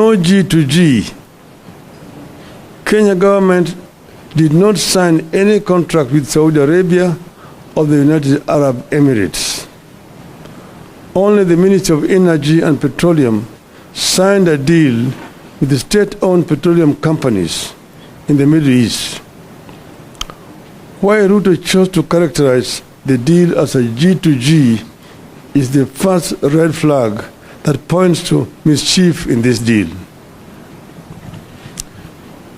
No G2G. Kenya government did not sign any contract with Saudi Arabia or the United Arab Emirates. Only the Ministry of Energy and Petroleum signed a deal with the state-owned petroleum companies in the Middle East. Why Ruto chose to characterize the deal as a G2G is the first red flag that points to mischief in this deal.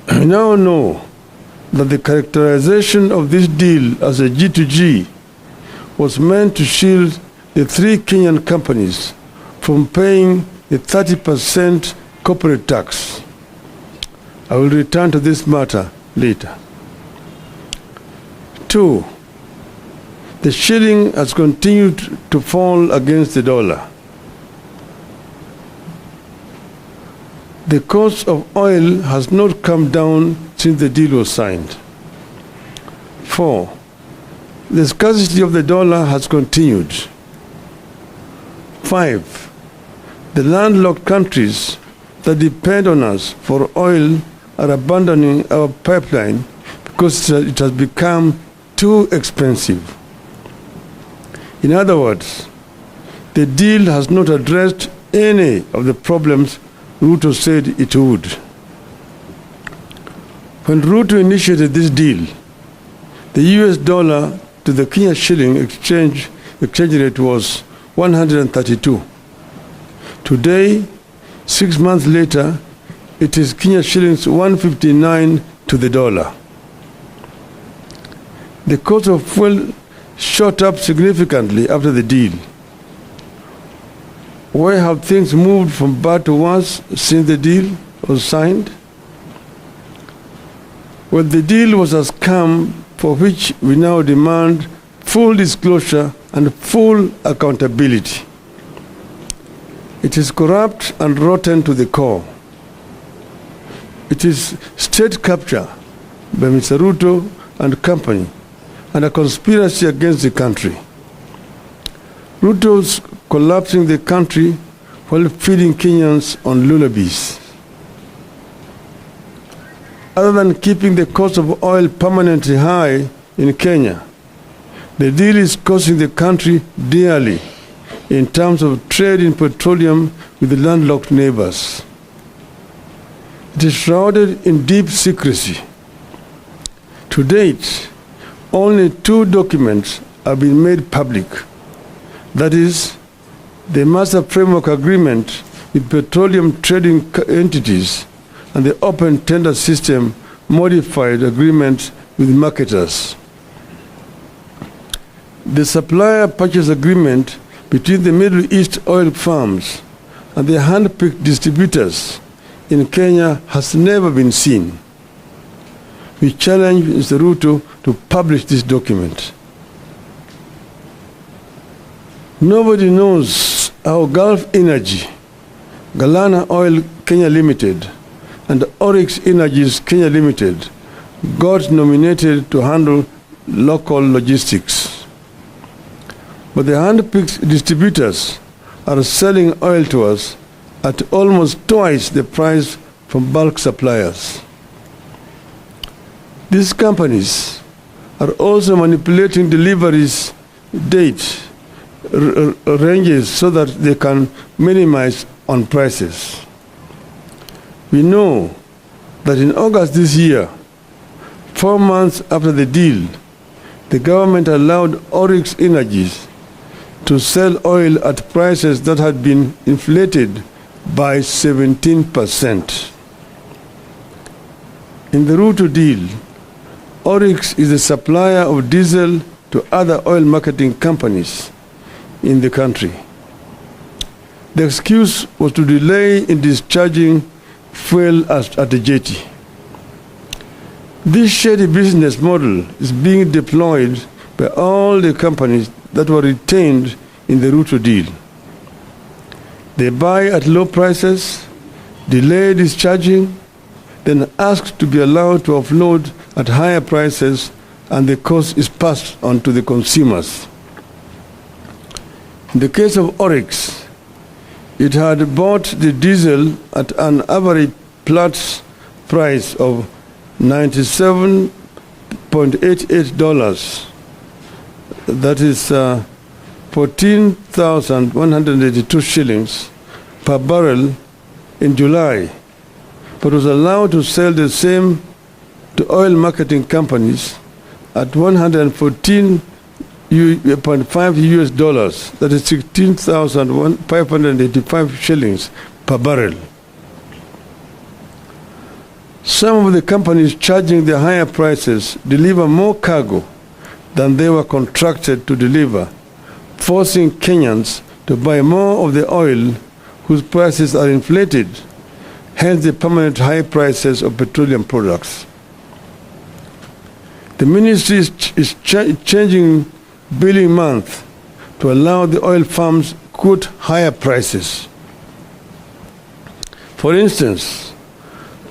We now know that the characterization of this deal as a G2G was meant to shield the three Kenyan companies from paying the 30% corporate tax. I will return to this matter later. 2. The shilling has continued to fall against the dollar. The cost of oil has not come down since the deal was signed. 4. The scarcity of the dollar has continued. 5. The landlocked countries that depend on us for oil are abandoning our pipeline because it has become too expensive. In other words, the deal has not addressed any of the problems Ruto said it would. When Ruto initiated this deal, the US dollar to the Kenya shilling exchange rate was 132. Today, 6 months later, it is Kenya shillings 159 to the dollar. The cost of fuel shot up significantly after the deal. Why have things moved from bad to worse since the deal was signed? Well, the deal was a scam for which we now demand full disclosure and full accountability. It is corrupt and rotten to the core. It is state capture by Mr. Ruto and company and a conspiracy against the country. Ruto's collapsing the country while feeding Kenyans on lullabies. Other than keeping the cost of oil permanently high in Kenya, the deal is costing the country dearly in terms of trade in petroleum with the landlocked neighbors. It is shrouded in deep secrecy. To date, only 2 documents have been made public. That is, the Master Framework Agreement with petroleum trading entities and the Open Tender System Modified Agreement with marketers. The Supplier Purchase Agreement between the Middle East oil firms and the hand-picked distributors in Kenya has never been seen. We challenge Mr. Ruto to publish this document. Nobody knows how Gulf Energy, Galana Oil Kenya Limited, and Oryx Energies Kenya Limited got nominated to handle local logistics. But the hand-picked distributors are selling oil to us at almost twice the price from bulk suppliers. These companies are also manipulating deliveries date ranges so that they can minimize on prices. We know that in August this year, 4 months after the deal, the government allowed Oryx Energies to sell oil at prices that had been inflated by 17%. In the Ruto deal, Oryx is a supplier of diesel to other oil marketing companies in the country. The excuse was to delay in discharging fuel at the jetty. This shady business model is being deployed by all the companies that were retained in the Ruto deal. They buy at low prices, delay discharging, then ask to be allowed to offload at higher prices, and the cost is passed on to the consumers. In the case of Oryx, It had bought the diesel at an average Platts price of $97.88. That is 14,182 shillings per barrel in July, but was allowed to sell the same to oil marketing companies at $114.5 US dollars, that is 16,585 shillings per barrel. Some of the companies charging the higher prices deliver more cargo than they were contracted to deliver, forcing Kenyans to buy more of the oil whose prices are inflated, hence the permanent high prices of petroleum products. The ministry is changing billing month to allow the oil firms quote higher prices. For instance,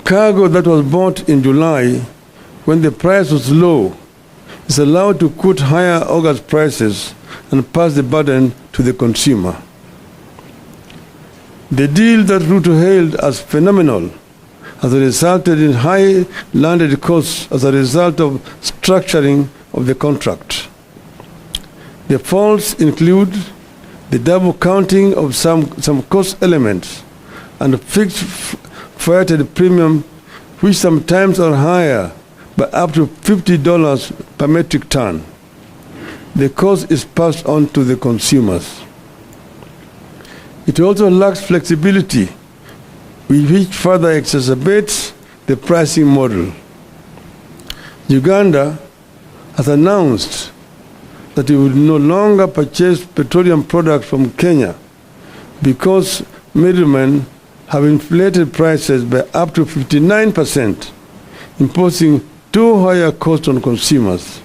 cargo that was bought in July when the price was low is allowed to quote higher August prices and pass the burden to the consumer. The deal that Ruto hailed as phenomenal has resulted in high landed costs as a result of structuring of the contract. The faults include the double counting of some cost elements and fixed freighted premium, which sometimes are higher by up to $50 per metric ton. The cost is passed on to the consumers. It also lacks flexibility, which further exacerbates the pricing model. Uganda has announced that it will no longer purchase petroleum products from Kenya because middlemen have inflated prices by up to 59%, imposing too high a cost on consumers.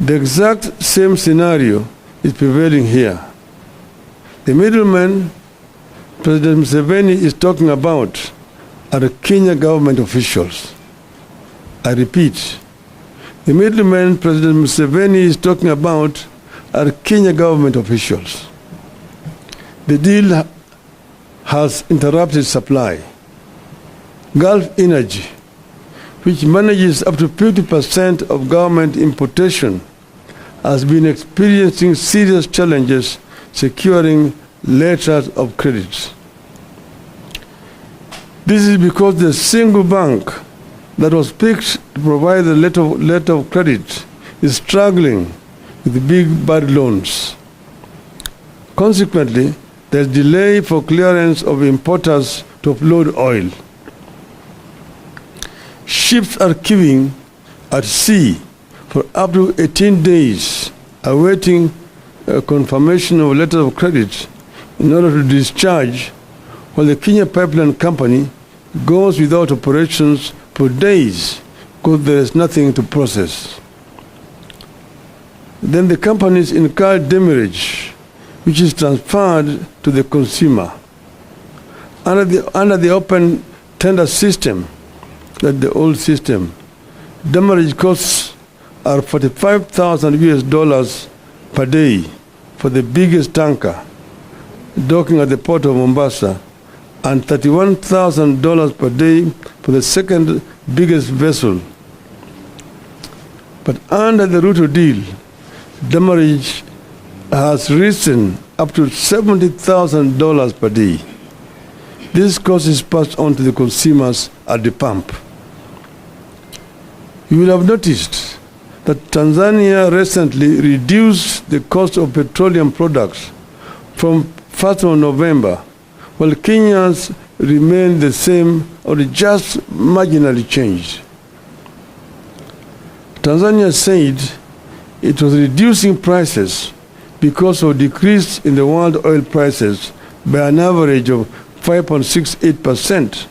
The exact same scenario is prevailing here. The middlemen President Museveni is talking about are Kenya government officials. I repeat, the middlemen President Museveni is talking about are Kenya government officials. The deal has interrupted supply. Gulf Energy, which manages up to 50% of government importation, has been experiencing serious challenges securing letters of credit. This is because the single bank that was picked to provide the letter of credit is struggling with big bad loans. Consequently, there's delay for clearance of importers to offload oil. Ships are queuing at sea for up to 18 days, awaiting a confirmation of a letter of credit in order to discharge, while the Kenya Pipeline Company goes without operations for days because there is nothing to process. Then the companies incur demurrage, which is transferred to the consumer. Under the open tender system, that's the old system, demurrage costs are 45,000 US dollars per day for the biggest tanker docking at the port of Mombasa, and $31,000 per day for the second biggest vessel. But under the Ruto deal, demurrage has risen up to $70,000 per day. This cost is passed on to the consumers at the pump. You will have noticed that Tanzania recently reduced the cost of petroleum products from 1st of November, while Kenya's remain the same or just marginally changed. Tanzania said it was reducing prices because of decrease in the world oil prices by an average of 5.68%,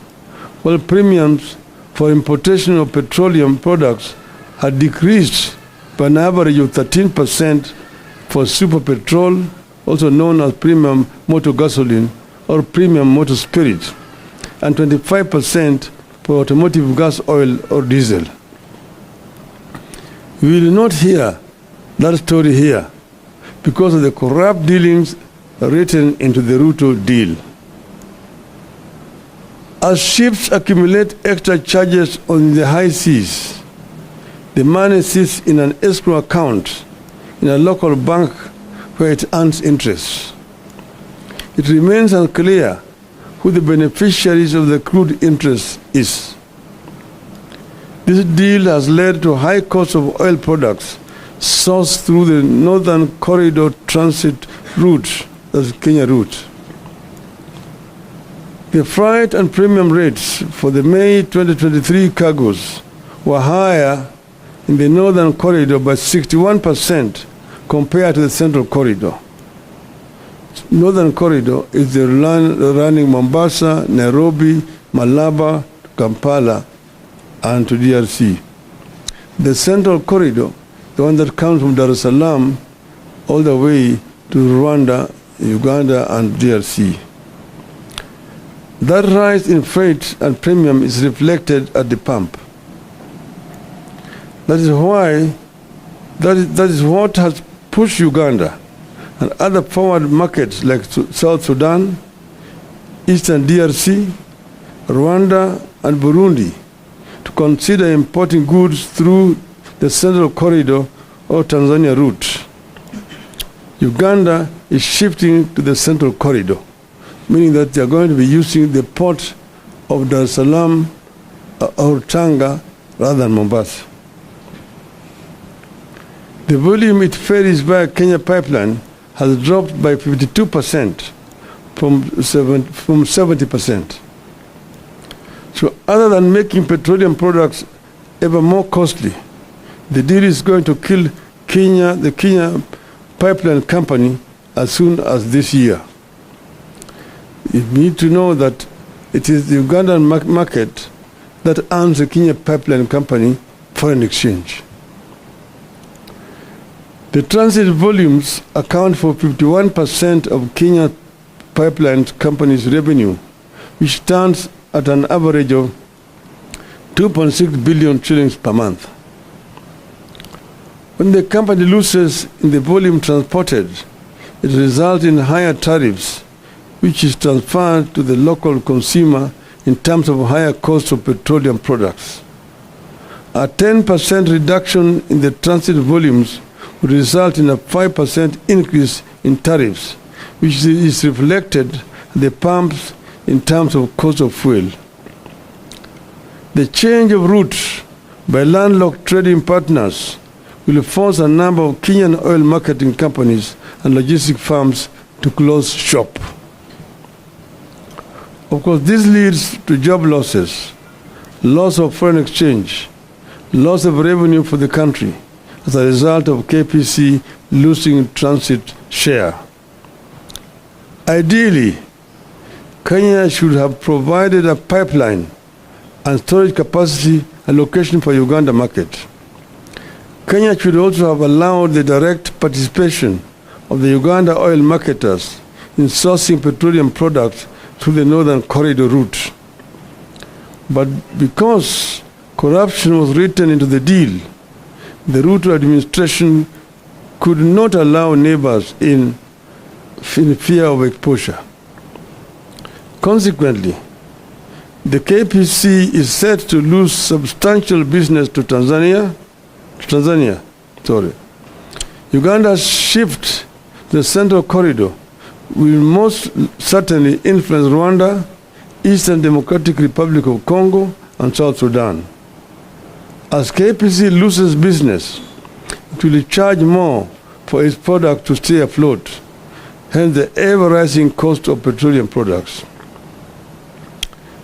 while premiums for importation of petroleum products had decreased by an average of 13% for super petrol, also known as premium motor gasoline or premium motor spirit, and 25% for automotive gas oil or diesel. We will not hear that story here because of the corrupt dealings written into the Ruto deal. As ships accumulate extra charges on the high seas, the money sits in an escrow account in a local bank where it earns interest. It remains unclear who the beneficiaries of the accrued interest is. This deal has led to high cost of oil products sourced through the Northern Corridor transit route, that's Kenya route. The freight and premium rates for the May 2023 cargoes were higher in the Northern Corridor by 61% compared to the Central Corridor. Northern Corridor is the running Mombasa, Nairobi, Malaba, Kampala, and to DRC. The Central Corridor, the one that comes from Dar es Salaam all the way to Rwanda, Uganda, and DRC. That rise in freight and premium is reflected at the pump. That is what has pushed Uganda and other forward markets like South Sudan, Eastern DRC, Rwanda, and Burundi to consider importing goods through the Central Corridor or Tanzania route. Uganda is shifting to the Central Corridor, meaning that they are going to be using the port of Dar es Salaam or Tanga rather than Mombasa. The volume it ferries via Kenya pipeline has dropped by 52% from 70%. So other than making petroleum products ever more costly, the deal is going to kill the Kenya Pipeline Company as soon as this year. You need to know that it is the Ugandan market that earns the Kenya Pipeline Company foreign exchange. The transit volumes account for 51% of Kenya Pipeline Company's revenue, which stands at an average of 2.6 billion shillings per month. When the company loses in the volume transported, it results in higher tariffs, which is transferred to the local consumer in terms of higher cost of petroleum products. A 10% reduction in the transit volumes would result in a 5% increase in tariffs, which is reflected at the pumps in terms of cost of fuel. The change of route by landlocked trading partners will force a number of Kenyan oil marketing companies and logistic firms to close shop. Of course, this leads to job losses, loss of foreign exchange, loss of revenue for the country as a result of KPC losing transit share. Ideally, Kenya should have provided a pipeline and storage capacity allocation for Uganda market. Kenya should also have allowed the direct participation of the Uganda oil marketers in sourcing petroleum products through the Northern Corridor route. But because corruption was written into the deal, the Ruto administration could not allow neighbors in fear of exposure. Consequently, the KPC is set to lose substantial business to Tanzania. Uganda's shift to the Central Corridor will most certainly influence Rwanda, Eastern Democratic Republic of Congo, and South Sudan. As KPC loses business, it will charge more for its product to stay afloat, hence the ever-rising cost of petroleum products.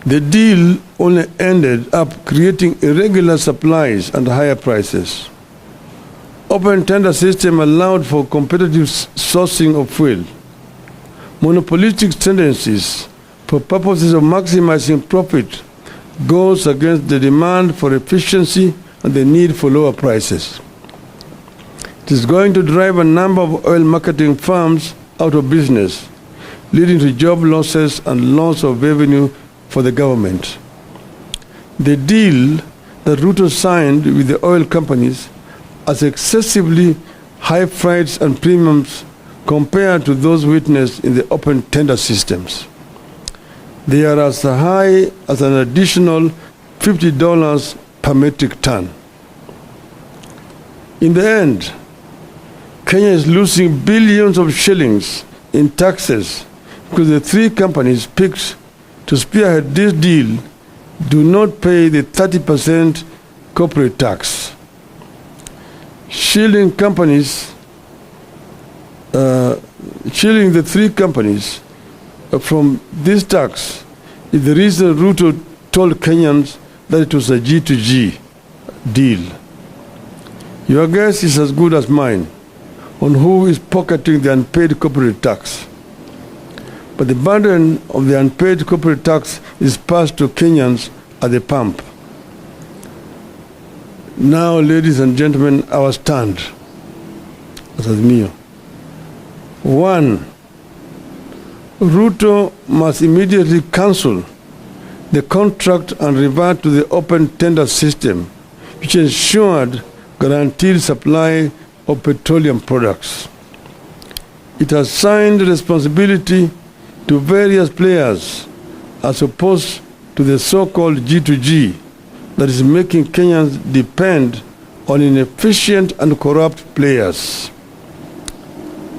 The deal only ended up creating irregular supplies and higher prices. Open tender system allowed for competitive sourcing of fuel. Monopolistic tendencies for purposes of maximizing profit goes against the demand for efficiency and the need for lower prices. It is going to drive a number of oil marketing firms out of business, leading to job losses and loss of revenue for the government. The deal that Ruto signed with the oil companies as excessively high freights and premiums compared to those witnessed in the open tender systems. They are as high as an additional $50 per metric ton. In the end, Kenya is losing billions of shillings in taxes because the three companies picked to spearhead this deal do not pay the 30% corporate tax. Shielding the three companies from this tax is the reason Ruto told Kenyans that it was a G2G deal. Your guess is as good as mine on who is pocketing the unpaid corporate tax. But the burden of the unpaid corporate tax is passed to Kenyans at the pump. Now, ladies and gentlemen, our stand as Azimio. 1. Ruto must immediately cancel the contract and revert to the open tender system, which ensured guaranteed supply of petroleum products. It has assigned responsibility to various players as opposed to the so-called G2G that is making Kenyans depend on inefficient and corrupt players.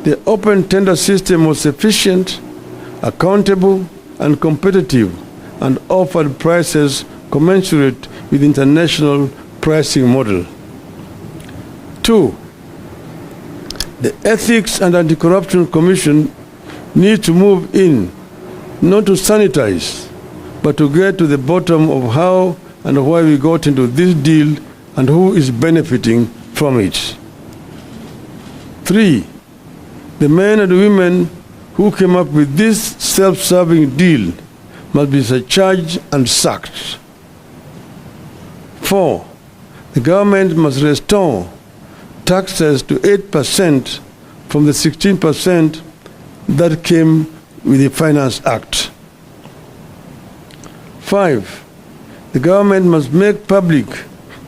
The open tender system was efficient, accountable, and competitive, and offered prices commensurate with international pricing model. 2. The Ethics and Anti-Corruption Commission needs to move in, not to sanitize, but to get to the bottom of how and why we got into this deal and who is benefiting from it. 3. The men and women who came up with this self-serving deal must be charged and sacked. 4. The government must restore taxes to 8% from the 16% that came with the Finance Act. 5. The government must make public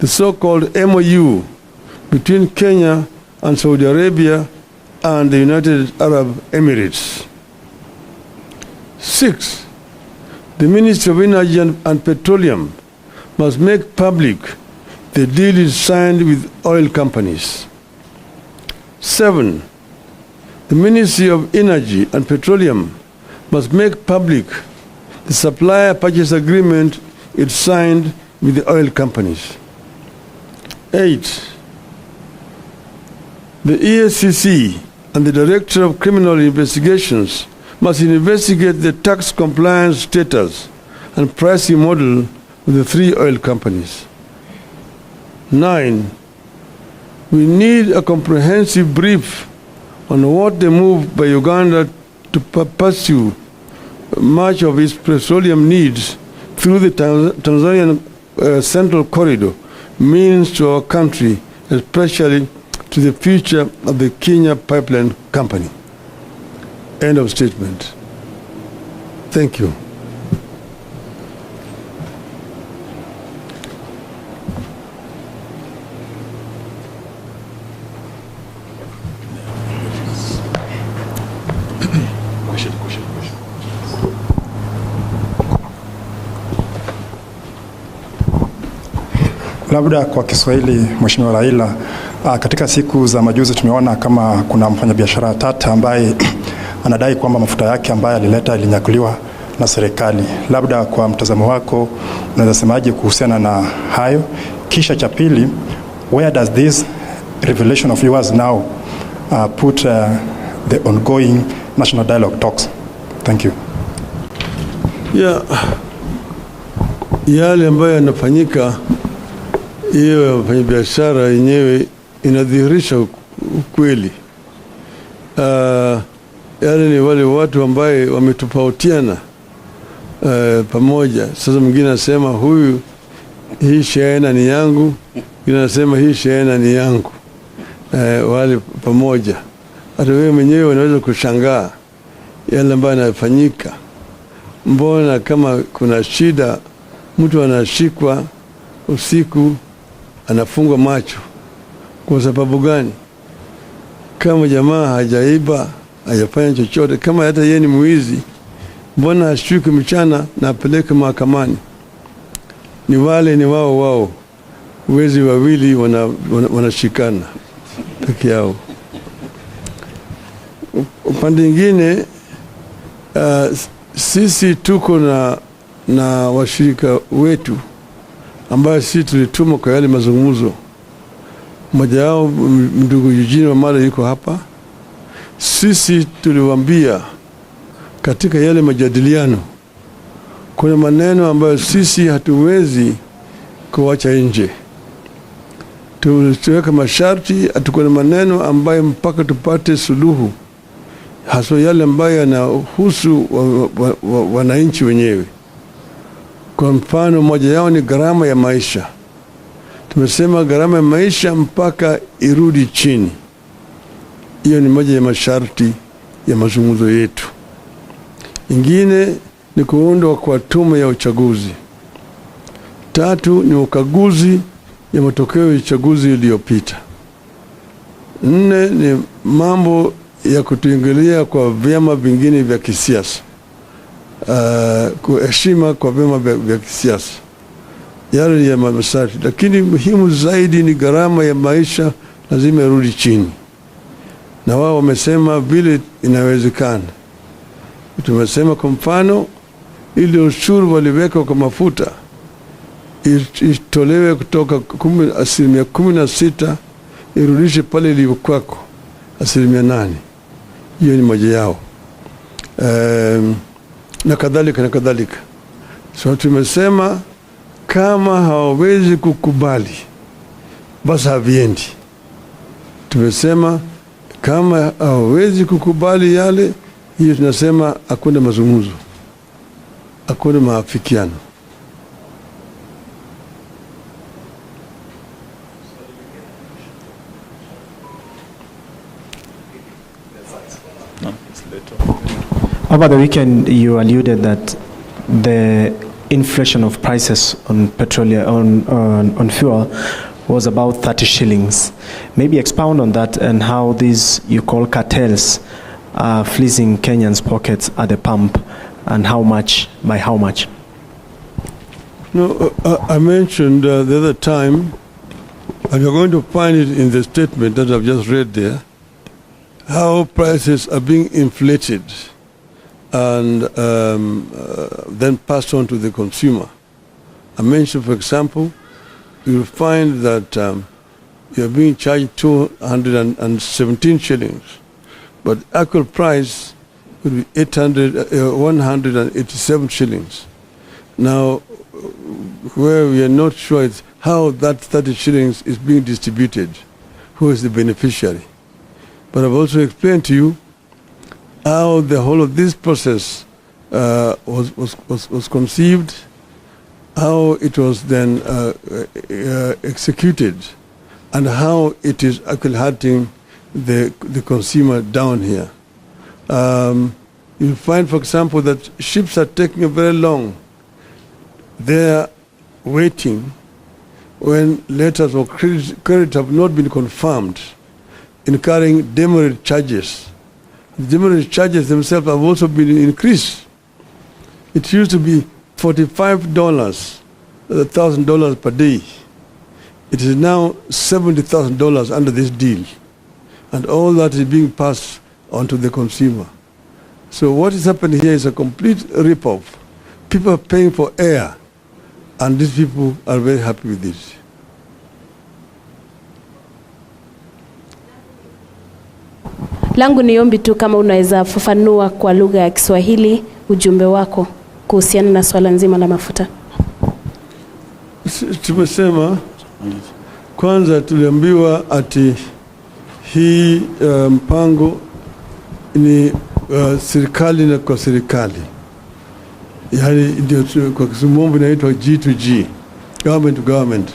the so-called MOU between Kenya and Saudi Arabia and the United Arab Emirates. 6. The Ministry of Energy and Petroleum must make public the deal is signed with oil companies. 7. The Ministry of Energy and Petroleum must make public the supplier purchase agreement it signed with the oil companies. 8. The EACC and the Director of Criminal Investigations must investigate the tax compliance status and pricing model of the three oil companies. 9. We need a comprehensive brief on what the move by Uganda to pursue much of its petroleum needs through the Tanzanian Central Corridor means to our country, especially to the future of the Kenya Pipeline Company. End of statement. Thank you. Labda kwa Kiswahili, Mheshimiwa Raila, katika siku za majuzi tumeona kama kuna mfanyabiashara tata ambaye anadai kwamba mafuta yake ambayo alileta ilinyakuliwa na serikali. Labda kwa mtazamo wako unaweza semaje kuhusiana na hayo? Kisha cha pili, where does this revelation of yours now put the ongoing national dialogue talks? Thank you. Yeah. Yale ambayo yanafanyika, hiyo wafanyabiashara yenyewe inadhihirisha ukweli. Yale ni wale watu ambaye wametofautiana pamoja. Sasa mwingine anasema huyu hii shehena ni yangu, mwingine anasema hii shehena ni yangu. Wale pamoja. Hata wewe mwenyewe unaweza kushangaa yale ambayo yanafanyika. Mbona kama kuna shida mtu anashikwa usiku anafungwa macho? Kwa sababu gani? Kama jamaa hajaiba, hajafanya chochote. Kama hata yeye ni mwizi, mbona ashuke mchana na apeleke mahakamani? Ni wao wezi wawili wanashikana peke yao. Upande mwingine, sisi tuko na washirika wetu ambao sisi tulituma kwa yale mazungumzo. Mmoja wao ndugu Eugene Wamala yuko hapa. Sisi tuliwaambia katika yale majadiliano kuna maneno ambayo sisi hatuwezi kuacha nje. Tuweka masharti, atukuna maneno ambayo mpaka tupate suluhu, hasa yale ambayo yanahusu wananchi wenyewe. Kwa mfano, moja yao ni gharama ya maisha. Tumesema gharama ya maisha mpaka irudi chini. Hiyo ni moja ya masharti ya mazungumzo yetu. Ingine ni kuundwa kwa tume ya uchaguzi. 3 ni ukaguzi ya matokeo ya uchaguzi iliyopita. 4 ni mambo ya kutuingilia kwa vyama vingine vya kisiasa. Kuheshima kwa vyama vya kisiasa. Yale ya masharti. Lakini muhimu zaidi ni gharama ya maisha lazima irudi chini. Na wao wamesema vile inawezekana. Tumesema kwa mfano, ile ushuru waliweka kwa mafuta itolewe kutoka 16% irudishe pale iliyokuwako 8%. Hiyo ni moja yao. Na kadhalika. So tumesema kama hawawezi kukubali basi haviendi. Tumesema kama hawawezi kukubali yale, hiyo tunasema hakuna mazungumzo, hakuna maafikiano. Over the weekend, you alluded that the inflation of prices on petroleum, on fuel, was about 30 shillings. Maybe expound on that and how these you call cartels are fleecing Kenyans' pockets at the pump, and how much, by how much? No, I mentioned the other time, and you're going to find it in the statement that I've just read there, how prices are being inflated and then passed on to the consumer. I mentioned, for example, you'll find that you're being charged 217 shillings, but actual price would be 187 shillings. Now, where we are not sure is how that 30 shillings is being distributed, who is the beneficiary. But I've also explained to you how the whole of this process was conceived, how it was then executed, and how it is actually hurting the consumer down here. You'll find, for example, that ships are taking very long. They're waiting when letters of credit have not been confirmed, incurring demurrage charges. The demurrage charges themselves have also been increased. It used to be $45, $1,000 per day. It is now $70,000 under this deal. And all that is being passed on to the consumer. So what is happening here is a complete rip-off. People are paying for air, and these people are very happy with this. Langu ni ombi tu kama unaweza fafanua kwa lugha ya Kiswahili ujumbe wako kuhusiana na swala nzima la mafuta. Tumesema kwanza tuliambiwa ati hii mpango ni serikali na kwa serikali. Yaani ndio kwa Kiswahili inaitwa G2G, government to government.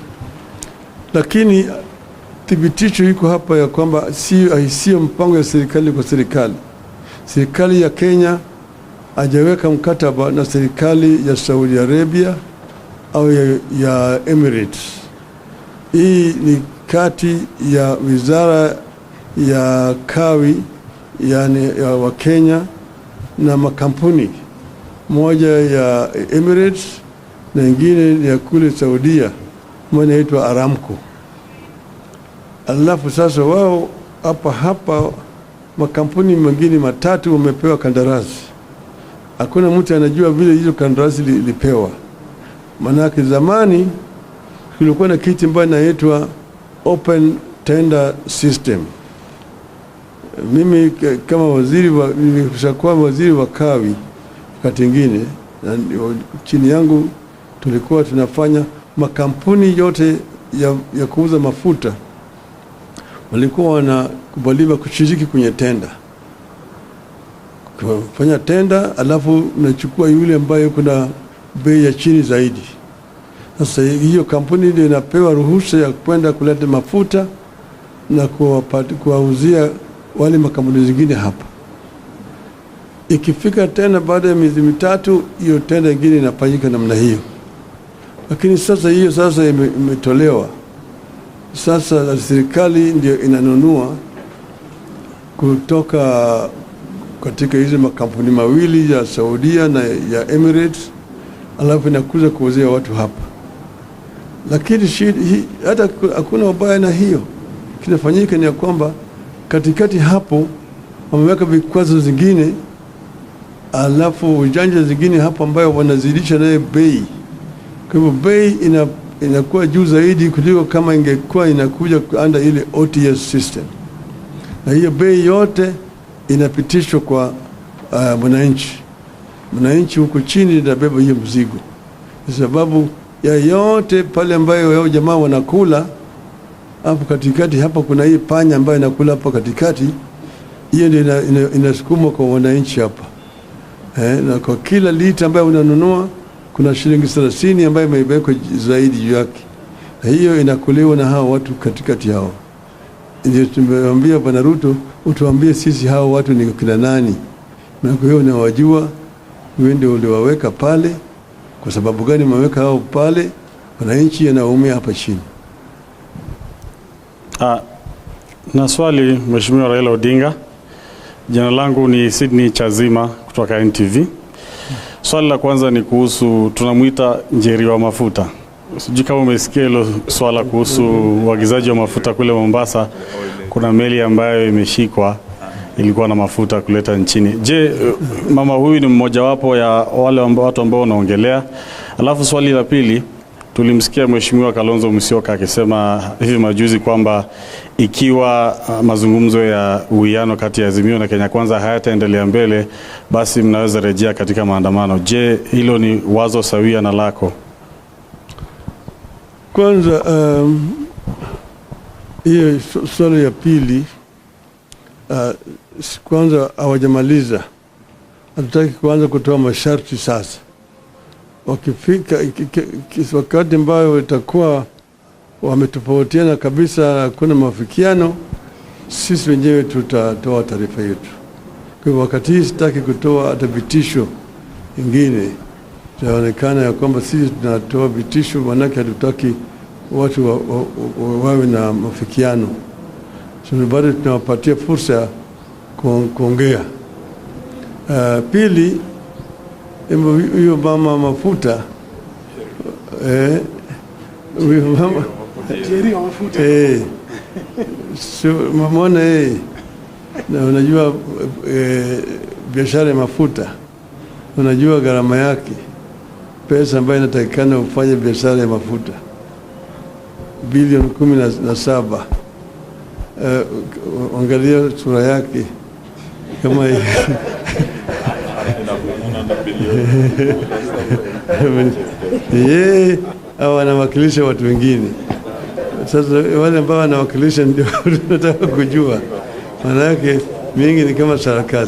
Lakini thibitisho iko hapa ya kwamba sio mpango ya serikali kwa serikali. Serikali ya Kenya hajaweka mkataba na serikali ya Saudi Arabia au ya Emirates. Hii ni kati ya wizara ya kawi yani ya wa Kenya na makampuni, moja ya Emirates na ingine ya kule Saudia, moja inaitwa Aramco. Alafu sasa wao hapa makampuni mengine matatu wamepewa kandarasi. Hakuna mtu anajua vile hizo kandarasi lipewa. Manake zamani kulikuwa na kitu ambacho inaitwa open tender system. Mimi kama nimeshakuwa waziri wa kawi wakati mwingine, chini yangu tulikuwa tunafanya makampuni yote ya kuuza mafuta walikuwa wanakubaliwa kushiriki kwenye tenda. Kufanya tenda, alafu unachukua yule ambaye kuna bei ya chini zaidi. Sasa hiyo kampuni ndio inapewa ruhusa ya kwenda kuleta mafuta na kuwauzia wale makampuni zingine hapa. Ikifika tena baada ya miezi mitatu, hiyo tenda nyingine inafanyika namna hiyo. Lakini sasa hiyo imetolewa. Sasa serikali ndio inanunua kutoka katika hizo makampuni mawili ya Saudia na ya Emirates, alafu inakuja kuuzia watu hapa. Lakini hata hakuna ubaya na hiyo. Kinafanyika ni kwamba katikati hapo wameweka vikwazo zingine, alafu ujanja zingine hapo ambayo wanazidisha naye bei. Kwa hivyo bei inakuwa juu zaidi kuliko kama ingekuwa inakuja under ile OTS system. Na hiyo bei yote inapitishwa kwa mwananchi. Mwananchi huko chini inabeba hiyo mzigo. Kwa sababu ya yote pale ambayo wao jamaa wanakula hapo katikati, hapa kuna hii panya ambayo inakula hapo katikati, hiyo ndio inasukumwa kwa wananchi hapa. Na kwa kila lita ambayo unanunua kuna shilingi 30 ambayo imewekwa zaidi juu yake. Na hiyo inakuliwa na hao watu katikati yao. Ndio tumemwambia Bwana Ruto, utuambie sisi hao watu ni kina nani? Na kwa hiyo unawajua, wewe ndio uliwaweka pale. Kwa sababu gani umeweka hao pale? Wananchi wanaumia hapa chini. Na swali Mheshimiwa Raila Odinga. Jina langu ni Sydney Chazima kutoka NTV. Swali la kwanza ni kuhusu tunamuita njeri wa mafuta. Sijui kama umesikia hilo swala kuhusu uagizaji wa mafuta kule Mombasa. Kuna meli ambayo imeshikwa ilikuwa na mafuta kuleta nchini. Je, mama huyu ni mmoja wapo ya wale watu ambao wanaongelea? Alafu swali la pili, tulimsikia Mheshimiwa Kalonzo Musyoka akisema hivi majuzi kwamba ikiwa mazungumzo ya uwiano kati ya Azimio na Kenya Kwanza hayataendelea mbele, basi mnaweza rejea katika maandamano. Je, hilo ni wazo sawia na lako? Kwanza hiyo swali ya pili, kwanza hawajamaliza. Hatutaki kuanza kutoa masharti sasa. Wakifika wakati ambayo itakuwa wametofautiana kabisa, kuna mafikiano, sisi wenyewe tutatoa taarifa yetu. Kwa wakati hii sitaki kutoa hata vitisho ingine. Itaonekana ya kwamba sisi tunatoa vitisho, manake hatutaki watu wawe na mafikiano. So bado tunawapatia fursa kuongea. Pili, huyo mama mafuta, huyo mama njeri wa mafuta, so mamona na unajua biashara ya mafuta, unajua gharama yake, pesa ambayo inatakikana ufanye biashara ya mafuta bilioni 17. Angalia sura yake kama yeye au anawakilisha watu wengine. Sasa wale ambao wanawakilisha ndio tunataka kujua, maana yake mingi ni kama sarakasi.